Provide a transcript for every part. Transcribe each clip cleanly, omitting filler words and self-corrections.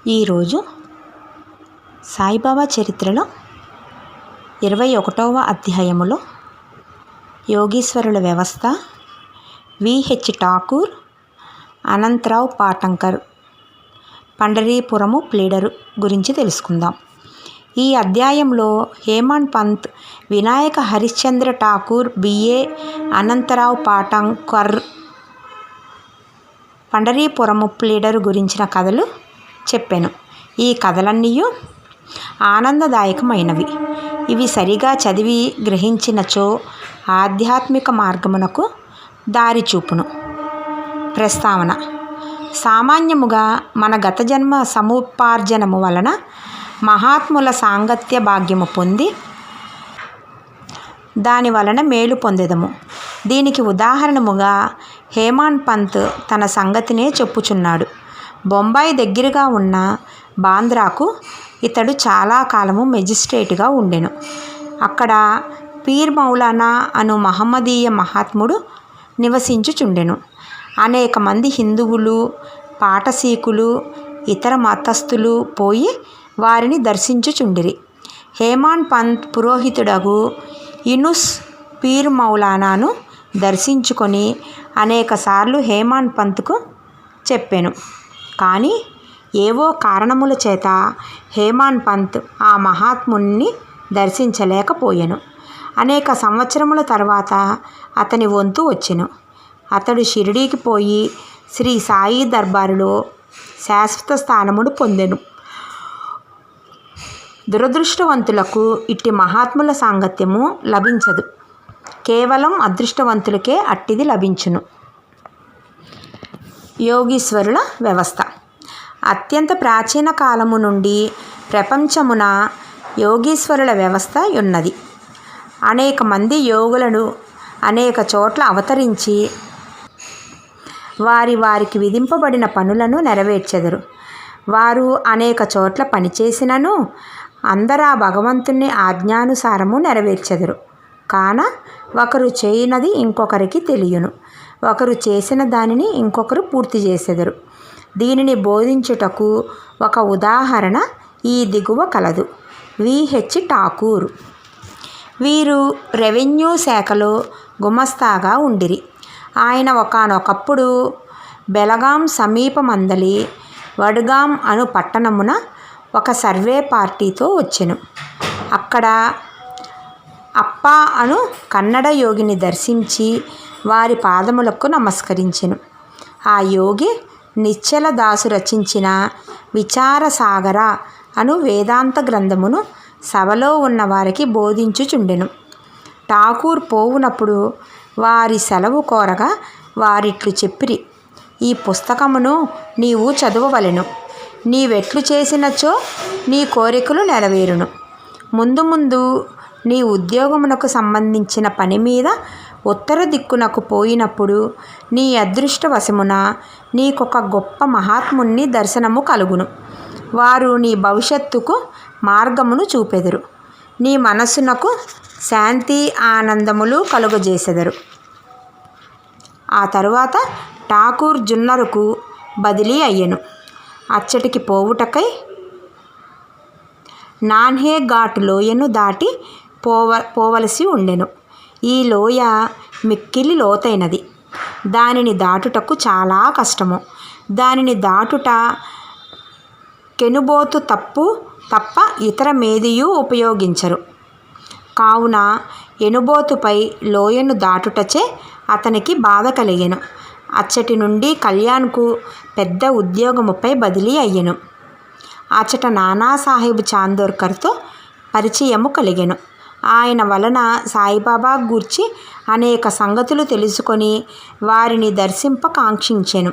ఈరోజు సాయిబాబా చరిత్రలో 21వ అధ్యాయములో యోగీశ్వరుల వ్యవస్థ విహెచ్ ఠాకూర్, అనంతరావు పాటంకర్, పండరీపురము ప్లీడరు గురించి తెలుసుకుందాం. ఈ అధ్యాయంలో హేమాడ్ పంత్, వినాయక హరిశ్చంద్ర ఠాకూర్, బిఏ అనంతరావు పాటంకర్, పండరీపురము ప్లీడరు గురించిన కథలు చెప్పాను. ఈ కథలన్నీ ఆనందదాయకమైనవి. ఇవి సరిగా చదివి గ్రహించినచో ఆధ్యాత్మిక మార్గమునకు దారి చూపును. ప్రస్తావన: సామాన్యముగా మన గత జన్మ సముపార్జనము వలన మహాత్ముల సాంగత్య భాగ్యము పొంది దాని వలన మేలు పొందెదము. దీనికి ఉదాహరణముగా హేమాడ్ పంత్ తన సంగతినే చెప్పుచున్నాడు. బొంబాయి దగ్గరగా ఉన్న బాంద్రాకు ఇతడు చాలా కాలము మెజిస్ట్రేటుగా ఉండెను. అక్కడ పీర్ మౌలానా అను మహమ్మదీయ మహాత్ముడు నివసించుచుండెను. అనేక మంది హిందువులు, పాటసీకులు, ఇతర మతస్థులు పోయి వారిని దర్శించుచుండిరి. హేమాడ్ పంత్ పురోహితుడగు యూనుస్ పీర్ మౌలానాను దర్శించుకొని అనేకసార్లు హేమాడ్ పంత్కు చెప్పెను. కానీ ఏవో కారణముల చేత హేమాడ్ పంత్ ఆ మహాత్ముని దర్శించలేకపోయెను. అనేక సంవత్సరముల తర్వాత అతని వంతు వచ్చెను. అతడు షిరిడీకి పోయి శ్రీ సాయి దర్బారులో శాశ్వత స్థానమును పొందెను. దురదృష్టవంతులకు ఇట్టి మహాత్ముల సాంగత్యము లభించదు. కేవలం అదృష్టవంతులకే అట్టిది లభించును. యోగీశ్వరుల వ్యవస్థ అత్యంత ప్రాచీన కాలము నుండి ప్రపంచమున యోగీశ్వరుల వ్యవస్థ ఉన్నది. అనేక మంది యోగులను అనేక చోట్ల అవతరించి వారికి విధింపబడిన పనులను నెరవేర్చెదరు. వారు అనేక చోట్ల పనిచేసినను అందరా భగవంతుని ఆజ్ఞానుసారము నెరవేర్చెదరు. కాన ఒకరు చేయనది ఇంకొకరికి తెలియను. ఒకరు చేసిన దానిని ఇంకొకరు పూర్తి చేసెదరు. దీనిని బోధించుటకు ఒక ఉదాహరణ ఈ దిగువ కలదు. విహెచ్ ఠాకూర్. వీరు రెవెన్యూ శాఖలో గుమస్తాగా ఉండిరి. ఆయన ఒకానొకప్పుడు బెలగాం సమీపమందలి వడ్గాం అను పట్టణమున ఒక సర్వే పార్టీతో వచ్చెను. అక్కడ అప్పా అను కన్నడ యోగిని దర్శించి వారి పాదములకు నమస్కరించెను. ఆ యోగి నిశ్చల దాసు రచించిన విచారసాగర అను వేదాంత గ్రంథమును సభలో ఉన్న వారికి బోధించుచుండెను. ఠాకూర్ పోవునప్పుడు వారి సెలవు కోరగా వారిట్లు చెప్పిరి: ఈ పుస్తకమును నీవు చదవవలెను. నీవెట్లు చేసినచో నీ కోరికలు నెరవేరును. ముందు ముందు నీ ఉద్యోగమునకు సంబంధించిన పని మీద ఉత్తర దిక్కునకు పోయినప్పుడు నీ అదృష్టవశమున నీకొక గొప్ప మహాత్ముని దర్శనము కలుగును. వారు నీ భవిష్యత్తుకు మార్గమును చూపెదరు. నీ మనస్సునకు శాంతి ఆనందములు కలుగజేసెదరు. ఆ తరువాత ఠాకూర్ జున్నరుకు బదిలీ అయ్యెను. అచ్చటికి పోవుటకై నాన్హే ఘాట్ లోయను దాటి పోవలసి ఉండెను. ఈ లోయ మిక్కిలి లోతైనది. దానిని దాటుటకు చాలా కష్టము. దానిని దాటుట కెనుబోతు తప్ప ఇతర మేదియూ ఉపయోగించరు. కావున ఎనుబోతుపై లోయను దాటుటచే అతనికి బాధ కలిగెను. అచ్చటి నుండి కళ్యాణ్కు పెద్ద ఉద్యోగముపై బదిలీ అయ్యెను. అచ్చట నానాసాహెబ్ చాందోర్కర్తో పరిచయము కలిగెను. ఆయన వలన సాయిబాబా గూర్చి అనేక సంగతులు తెలుసుకొని వారిని దర్శింప కాంక్షించెను.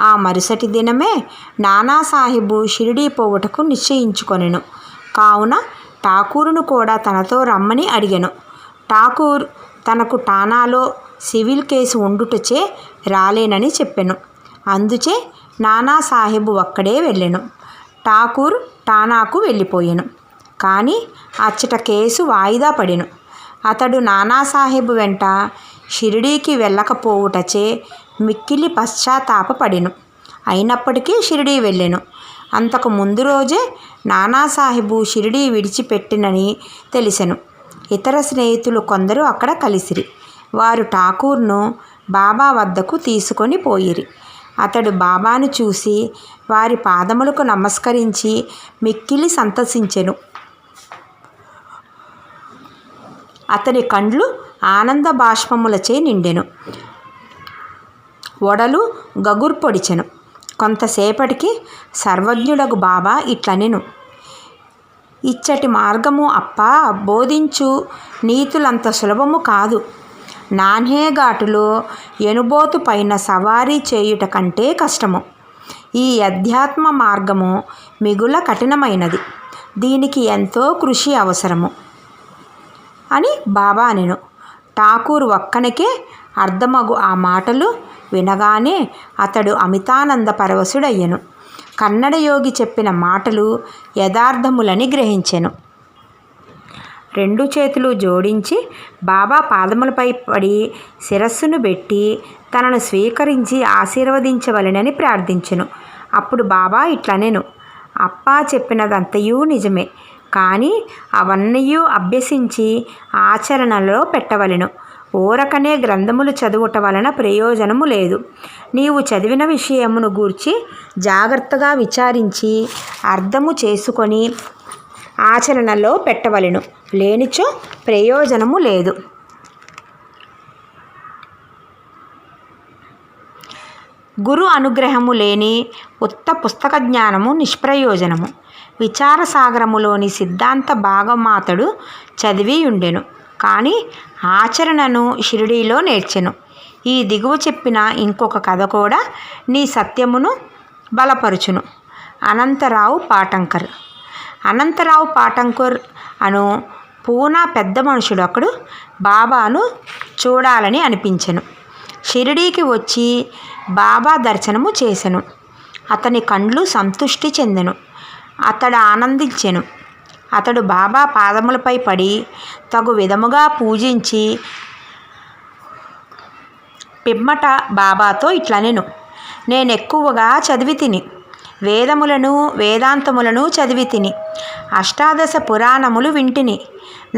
ఆ మరుసటి దినమే నానాసాహెబు షిరిడీ పోవుటకు నిశ్చయించుకొనెను. కావున ఠాకూరును కూడా తనతో రమ్మని అడిగెను. ఠాకూర్ తనకు ఠానాలో సివిల్ కేసు ఉండుటచే రాలేనని చెప్పెను. అందుచే నానాసాహెబు ఒక్కడే వెళ్ళెను. ఠాకూర్ ఠానాకు వెళ్ళిపోయెను. కానీ అచ్చట కేసు వాయిదా పడెను. అతడు నానాసాహెబు వెంట షిరిడీకి వెళ్ళకపోవుటచే మిక్కిలి పశ్చాత్తాపపడెను. అయినప్పటికీ షిరిడీ వెళ్ళెను. అంతకు ముందు రోజే నానాసాహెబు షిరిడీ విడిచిపెట్టినని తెలిసెను. ఇతర స్నేహితులు కొందరు అక్కడ కలిసిరి. వారు ఠాకూర్ను బాబా వద్దకు తీసుకొని పోయిరి. అతడు బాబాను చూసి వారి పాదములకు నమస్కరించి మిక్కిలి సంతసించెను. అతని కండ్లు ఆనంద బాష్పములచే నిండెను. ఒడలు గగుర్పొడిచెను. కొంతసేపటికి సర్వజ్ఞుడగు బాబా ఇట్లనెను, ఇచ్చటి మార్గము అప్పా బోధించు నీతులంత సులభము కాదు. నాన్హేఘాటులో ఎనుబోతు పైన సవారీ చేయుట కంటే కష్టము. ఈ అధ్యాత్మ మార్గము మిగుల కఠినమైనది. దీనికి ఎంతో కృషి అవసరము అని బాబా అనెను. ఠాకూర్ ఒక్కనికే అర్థమగు ఆ మాటలు వినగానే అతడు అమితానంద పరవశుడయ్యెను. కన్నడ యోగి చెప్పిన మాటలు యథార్థములని గ్రహించెను. 2 చేతులు జోడించి బాబా పాదములపై పడి శిరస్సును పెట్టి తనను స్వీకరించి ఆశీర్వదించవలెనని ప్రార్థించెను. అప్పుడు బాబా ఇట్లనెను, అప్పా చెప్పినదంతయూ నిజమే, కానీ అవన్నయూ అభ్యసించి ఆచరణలో పెట్టవలెను. ఊరకనే గ్రంథములు చదువుట వలన ప్రయోజనము లేదు. నీవు చదివిన విషయమును గూర్చి జాగ్రత్తగా విచారించి అర్థము చేసుకొని ఆచరణలో పెట్టవలెను. లేనిచో ప్రయోజనము లేదు. గురు అనుగ్రహము లేని ఉత్త పుస్తక జ్ఞానము నిష్ప్రయోజనము. విచారసాగరములోని సిద్ధాంత భాగమాతడు చదివి ఉండెను, కానీ ఆచరణను షిరిడీలో నేర్చెను. ఈ దిగువ చెప్పిన ఇంకొక కథ కూడా నీ సత్యమును బలపరుచును. అనంతరావు పాటంకర్. అనంతరావు పాటంకర్ అను పూనా పెద్ద మనుషుడు ఒకడు బాబాను చూడాలని అనిపించెను. షిరిడీకి వచ్చి బాబా దర్శనము చేసెను. అతని కండ్లు సంతృష్టి చెందెను. అతడు ఆనందించెను. అతడు బాబా పాదములపై పడి తగు విధముగా పూజించి పిమ్మట బాబాతో ఇట్లనెను, నేనెక్కువగా చదివి తిని, వేదములను వేదాంతములను చదివి తిని, అష్టాదశ పురాణములు వింటిని.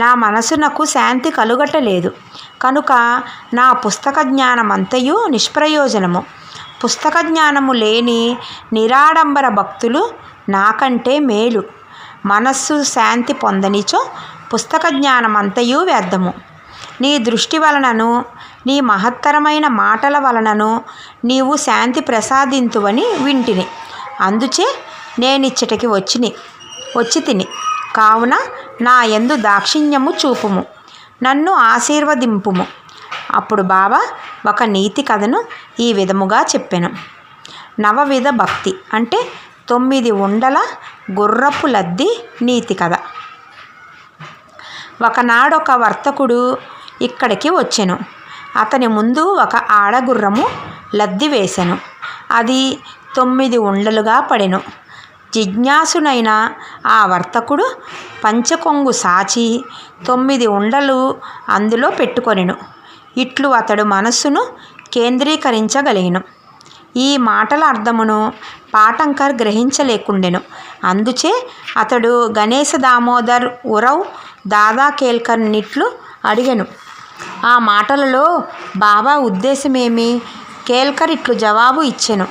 నా మనసునకు శాంతి కలుగటలేదు. కనుక నా పుస్తక జ్ఞానమంతయు నిష్ప్రయోజనము. పుస్తక జ్ఞానము లేని నిరాడంబర భక్తులు నాకంటే మేలు. మనస్సు శాంతి పొందనిచో పుస్తక జ్ఞానమంతయు వ్యర్థము. నీ దృష్టి వలనను నీ మహత్తరమైన మాటల వలనను నీవు శాంతి ప్రసాదింతువని వింటిని. అందుచే నేనిచ్చటికి వచ్చి తిని. కావున నా యందు దాక్షిణ్యము చూపుము, నన్ను ఆశీర్వదింపుము. అప్పుడు బాబా ఒక నీతి కథను ఈ విధముగా చెప్పెను. నవవిధ భక్తి అంటే 9 ఉండల గుర్రపు లద్ది నీతి కథ. ఒకనాడొక వర్తకుడు ఇక్కడికి వచ్చెను. అతని ముందు ఒక ఆడగుర్రము లద్ది వేసెను. అది 9 ఉండలుగా పడెను. జిజ్ఞాసునైన ఆ వర్తకుడు పంచకొంగు సాచి 9 ఉండలు అందులో పెట్టుకొనెను. ఇట్లు అతడు మనస్సును కేంద్రీకరించగలిగెను. ఈ మాటల అర్థమును పాటంకర్ గ్రహించలేకుండెను. అందుచే అతడు గణేశ దామోదర్ ఉరవ్ దాదా కేల్కర్ నిట్లు అడిగెను. ఆ మాటలలో బాబా ఉద్దేశమేమి? కేల్కర్ ఇట్లు జవాబు ఇచ్చెను,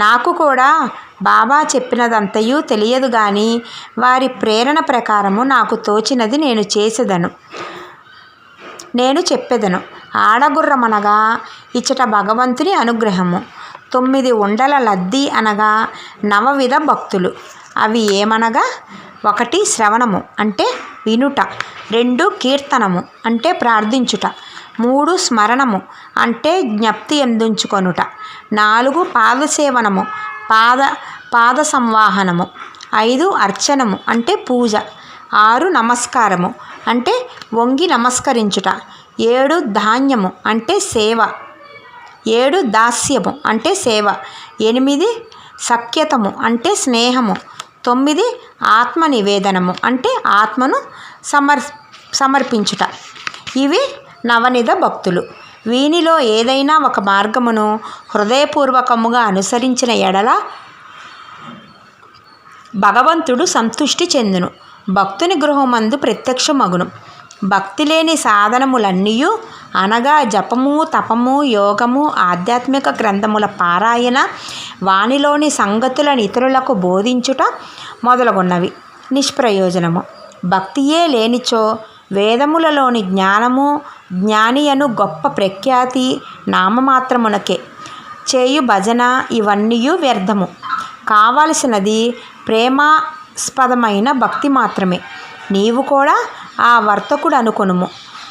నాకు కూడా బాబా చెప్పినదంతయూ తెలియదు గాని వారి ప్రేరణ ప్రకారము నాకు తోచినది నేను చెప్పెదను. ఆడగుర్రమనగా ఇచ్చట భగవంతుని అనుగ్రహము. 9 ఉండల లద్ది అనగా నవవిధ భక్తులు. అవి ఏమనగా 1 శ్రవణము అంటే వినుట, 2 కీర్తనము అంటే ప్రార్థించుట, 3 స్మరణము అంటే జ్ఞప్తి ఎందుంచుకొనుట, 4 పాదసేవనము పాద సంవాహనము, 5 అర్చనము అంటే పూజ, 6 నమస్కారము అంటే వంగి నమస్కరించుట, 7 ధాన్యము అంటే సేవ, 7 దాస్యము అంటే సేవ, 8 సఖ్యతము అంటే స్నేహము, 9 ఆత్మ నివేదనము అంటే ఆత్మను సమర్పించుట. ఇవి నవనిధ భక్తులు. వీనిలో ఏదైనా ఒక మార్గమును హృదయపూర్వకముగా అనుసరించిన ఎడల భగవంతుడు సంతుష్టి చెందును. భక్తుని గృహమందు ప్రత్యక్షమగును. భక్తి లేని సాధనములన్నీయు అనగా జపము, తపము, యోగము, ఆధ్యాత్మిక గ్రంథముల పారాయణ, వానిలోని సంగతులను ఇతరులకు బోధించుట మొదలగున్నవి నిష్ప్రయోజనము. భక్తియే లేనిచో వేదములలోని జ్ఞానము, జ్ఞానియను గొప్ప ప్రఖ్యాతి నామమాత్రమునకే. చేయు భజన ఇవన్నీయు వ్యర్థము. కావలసినది ప్రేమాస్పదమైన భక్తి మాత్రమే. నీవు కూడా ఆ వర్తకుడు అనుకొనుము,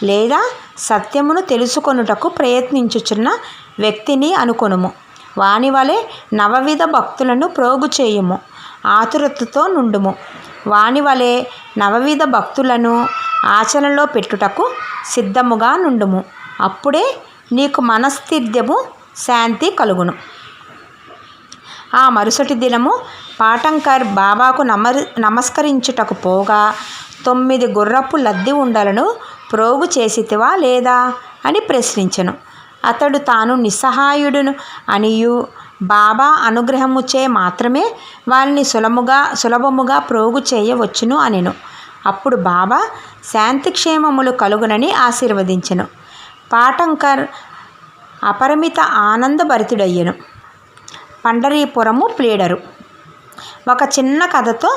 లేదా సత్యమును తెలుసుకొనుటకు ప్రయత్నించుచున్న వ్యక్తిని అనుకొనుము. వాని వలె నవవిధ భక్తులను ప్రోగు చేయుము, ఆతురతతో నుండుము. వాని వలె నవవిధ భక్తులను ఆచరణలో పెట్టుటకు సిద్ధముగా నుండుము. అప్పుడే నీకు మనస్థిర్యము, శాంతి కలుగును. ఆ మరుసటి దినము పాటంకర్ బాబాకు నమస్కరించుటకు పోగా 9 గుర్రపు లద్ది ఉండలను ప్రోగు చేసితివా లేదా అని ప్రశ్నించెను. అతడు తాను నిస్సహాయుడును అనియు బాబా అనుగ్రహముచే మాత్రమే వారిని సులభముగా ప్రోగు చేయవచ్చును అనెను. అప్పుడు బాబా శాంతిక్షేమములు కలుగునని ఆశీర్వదించెను. పాటంకర్ అపరిమిత ఆనందభరితుడయ్యెను. పండరీపురము ప్లీడరు. ఒక చిన్న కథతో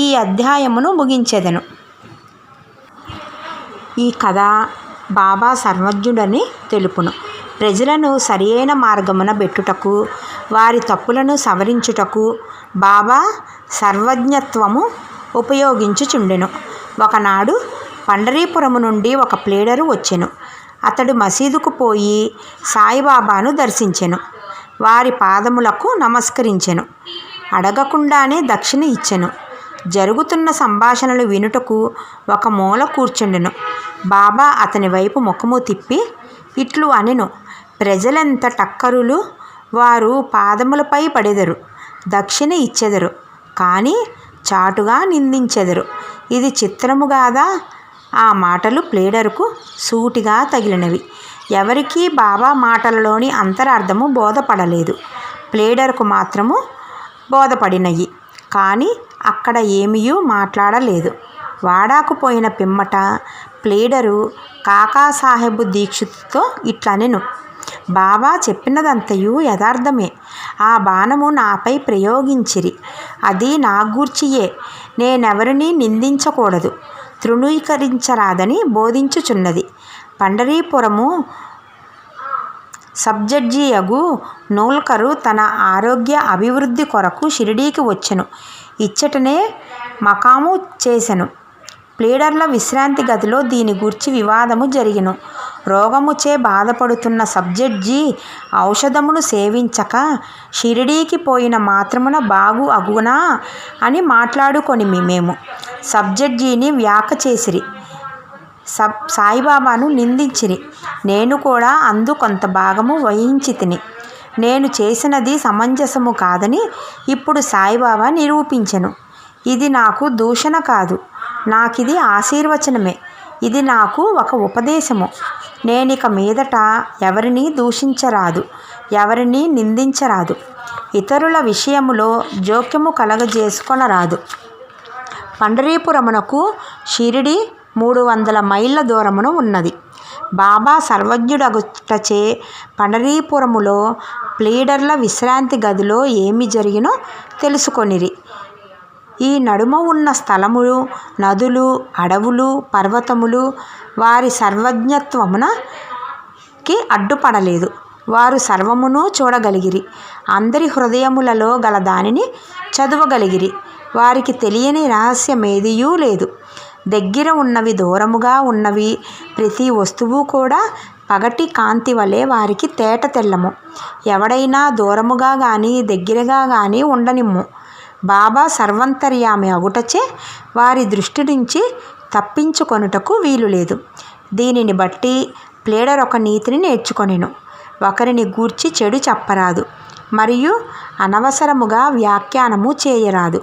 ఈ అధ్యాయమును ముగించెదను. ఈ కథ బాబా సర్వజ్ఞుడని తెలుపును. ప్రజలను సరియైన మార్గమున బెట్టుటకు, వారి తప్పులను సవరించుటకు బాబా సర్వజ్ఞత్వము ఉపయోగించుచుండెను. ఒకనాడు పండరీపురము నుండి ఒక ప్లీడరు వచ్చెను. అతడు మసీదుకు పోయి సాయిబాబాను దర్శించెను. వారి పాదములకు నమస్కరించెను. అడగకుండానే దక్షిణ ఇచ్చెను. జరుగుతున్న సంభాషణలు వినుటకు ఒక మూల కూర్చుండెను. బాబా అతని వైపు ముఖము తిప్పి ఇట్లు అనెను, ప్రజలెంత టక్కరులు, వారు పాదములపై పడెదరు, దక్షిణ ఇచ్చెదరు, కానీ చాటుగా నిందించెదరు. ఇది చిత్రముగాదా? ఆ మాటలు ప్లీడరుకు సూటిగా తగిలినవి. ఎవరికీ బాబా మాటలలోని అంతరార్థము బోధపడలేదు. ప్లీడరుకు మాత్రము బోధపడినయి, కానీ అక్కడ ఏమీయూ మాట్లాడలేదు. వాడాకు పోయిన పిమ్మట ప్లీడరు కాకాసాహెబు దీక్షితుతో ఇట్లనెను, బాబా చెప్పినదంతయు యథార్థమే. ఆ బాణము నాపై ప్రయోగించిరి, అది నా గూర్చియే. నేనెవరినీ నిందించకూడదు, తృణీకరించరాదని బోధించుచున్నది. పండరీపురము సబ్జడ్జియగు నోల్కరు తన ఆరోగ్య అభివృద్ధి కొరకు షిరిడీకి వచ్చెను. ఇచ్చటనే మకాము చేసెను. ప్లీడర్ల విశ్రాంతి గదిలో దీని గూర్చి వివాదము జరిగెను. రోగముచే బాధపడుతున్న సబ్జడ్జి ఔషధమును సేవించక షిరిడీకి పోయిన మాత్రమున బాగు అగునా అని మాట్లాడుకొని మేము సబ్జడ్జిని వ్యాక చేసిరి. సాయిబాబాను నిందించిరి. నేను కూడా అందు కొంత భాగము వహించి తిని. నేను చేసినది సమంజసము కాదని ఇప్పుడు సాయిబాబా నిరూపించెను. ఇది నాకు దూషణ కాదు, నాకిది ఆశీర్వచనమే. ఇది నాకు ఒక ఉపదేశము. నేనిక మీదట ఎవరిని దూషించరాదు, ఎవరిని నిందించరాదు, ఇతరుల విషయములో జోక్యము కలగజేసుకొనరాదు. పండరీపురమునకు షిరిడి 300 మైళ్ళ దూరమున ఉన్నది. బాబా సర్వజ్ఞుడగుటచే పండరీపురములో ప్లీడర్ల విశ్రాంతి గదిలో ఏమి జరిగినో తెలుసుకొనిరి. ఈ నడుమ ఉన్న స్థలములు, నదులు, అడవులు, పర్వతములు వారి సర్వజ్ఞత్వమునకి అడ్డుపడలేదు. వారు సర్వమును చూడగలిగిరి. అందరి హృదయములలో గల దానిని చదవగలిగిరి. వారికి తెలియని రహస్యమేదియూ లేదు. దగ్గర ఉన్నవి, దూరముగా ఉన్నవి, ప్రతి వస్తువు కూడా పగటి కాంతి వలె వారికి తేట తెల్లము. ఎవడైనా దూరముగా కానీ దగ్గరగా కానీ ఉండనిమ్ము. బాబా సర్వంతర్యామి అగుటచే వారి దృష్టి నుంచి తప్పించుకొనుటకు వీలు లేదు. దీనిని బట్టి ప్లీడర్ ఒక నీతిని నేర్చుకొనెను. ఒకరిని గూర్చి చెడు చెప్పరాదు, మరియు అనవసరముగా వ్యాఖ్యానము చేయరాదు.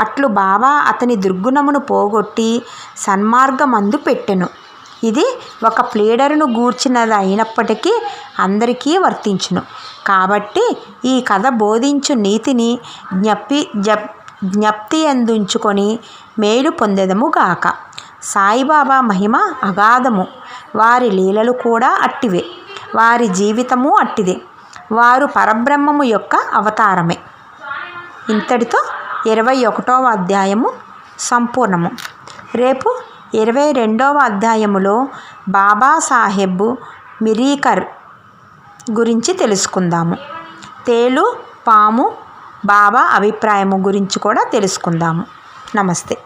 అట్లు బాబా అతని దుర్గుణమును పోగొట్టి సన్మార్గమందు పెట్టెను. ఇది ఒక ప్లేడరును గూర్చినది అయినప్పటికీ అందరికీ వర్తించును. కాబట్టి ఈ కథ బోధించు నీతిని జ్ఞప్తి అందించుకొని మేలు పొందెదముగాక. సాయిబాబా మహిమ అగాధము. వారి లీలలు కూడా అట్టివే. వారి జీవితము అట్టిదే. వారు పరబ్రహ్మము యొక్క అవతారమే. ఇంతటితో 21వ అధ్యాయము సంపూర్ణము. రేపు 22వ అధ్యాయములో బాబాసాహెబ్ మిరీకర్ గురించి తెలుసుకుందాము. తేలు పాము బాబా అభిప్రాయము గురించి కూడా తెలుసుకుందాము. నమస్తే.